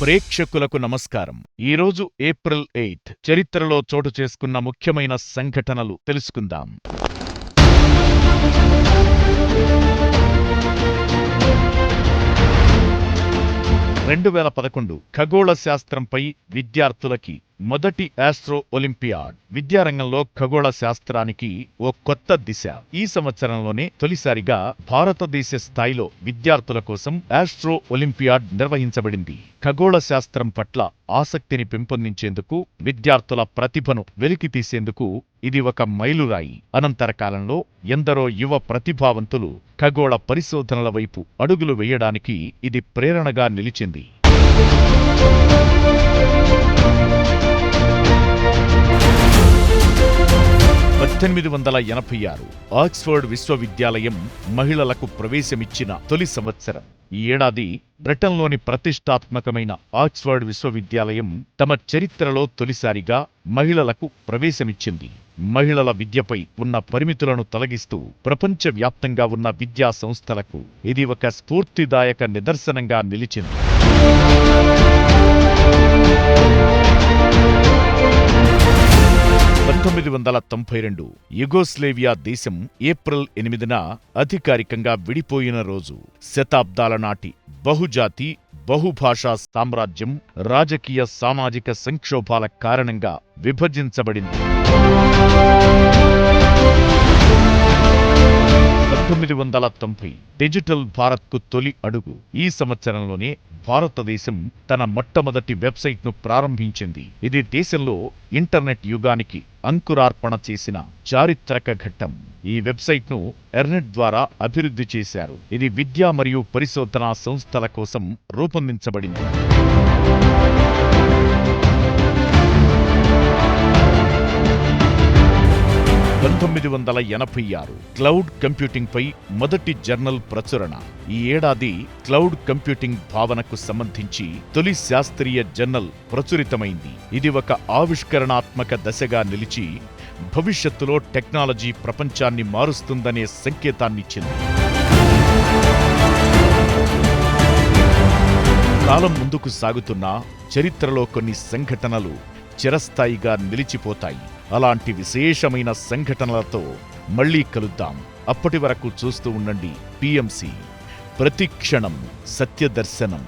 ప్రేక్షకులకు నమస్కారం. ఈరోజు ఏప్రిల్ 8 చరిత్రలో చోటు చేసుకున్న ముఖ్యమైన సంఘటనలు తెలుసుకుందాం. 2011 ఖగోళ శాస్త్రంపై విద్యార్థులకి మొదటి ఆస్ట్రో ఒలింపియాడ్. విద్యారంగంలో ఖగోళ శాస్త్రానికి ఓ కొత్త దిశ. ఈ సంవత్సరంలోనే తొలిసారిగా భారతదేశ స్థాయిలో విద్యార్థుల కోసం ఆస్ట్రో ఒలింపియాడ్ నిర్వహించబడింది. ఖగోళ శాస్త్రం పట్ల ఆసక్తిని పెంపొందించేందుకు, విద్యార్థుల ప్రతిభను వెలికితీసేందుకు ఇది ఒక మైలురాయి. అనంతర కాలంలో ఎందరో యువ ప్రతిభావంతులు ఖగోళ పరిశోధనల వైపు అడుగులు వేయడానికి ఇది ప్రేరణగా నిలిచింది. 1886 ఆక్స్ఫర్డ్ విశ్వవిద్యాలయం మహిళలకు ప్రవేశమిచ్చిన తొలి సంవత్సరం. ఈ ఏడాది బ్రిటన్లోని ప్రతిష్టాత్మకమైన ఆక్స్ఫర్డ్ విశ్వవిద్యాలయం తమ చరిత్రలో తొలిసారిగా మహిళలకు ప్రవేశమిచ్చింది. మహిళల విద్యపై ఉన్న పరిమితులను తొలగిస్తూ ప్రపంచవ్యాప్తంగా ఉన్న విద్యా సంస్థలకు ఇది ఒక స్ఫూర్తిదాయక నిదర్శనంగా నిలిచింది. 1992 యుగోస్లేవియా దేశం ఏప్రిల్ 8న అధికారికంగా విడిపోయిన రోజు. శతాబ్దాల నాటి బహుజాతి బహుభాషా సామ్రాజ్యం రాజకీయ సామాజిక సంక్షోభాల కారణంగా విభజించబడింది. 1990 డిజిటల్ భారత్కు తొలి అడుగు. ఈ సంవత్సరంలోనే భారతదేశం తన మొట్టమొదటి వెబ్సైట్ను ప్రారంభించింది. ఇది దేశంలో ఇంటర్నెట్ యుగానికి అంకురార్పణ చేసిన చారిత్రక ఘట్టం. ఈ వెబ్సైట్ను ఎర్నెట్ ద్వారా అభివృద్ధి చేశారు. ఇది విద్య మరియు పరిశోధనా సంస్థల కోసం రూపొందించబడింది. 1986 క్లౌడ్ కంప్యూటింగ్ పై మొదటి జర్నల్ ప్రచురణ. ఈ ఏడాది క్లౌడ్ కంప్యూటింగ్ భావనకు సంబంధించి తొలి శాస్త్రీయ జర్నల్ ప్రచురితమైంది. ఇది ఒక ఆవిష్కరణాత్మక దశగా నిలిచి భవిష్యత్తులో టెక్నాలజీ ప్రపంచాన్ని మారుస్తుందనే సంకేతాన్నిచ్చింది. కాలం ముందుకు సాగుతున్నా చరిత్రలో కొన్ని సంఘటనలు చిరస్థాయిగా నిలిచిపోతాయి. అలాంటి విశేషమైన సంఘటనలతో మళ్లీ కలుద్దాం. అప్పటి వరకు చూస్తూ ఉండండి PMC. ప్రతిక్షణం సత్యదర్శనం.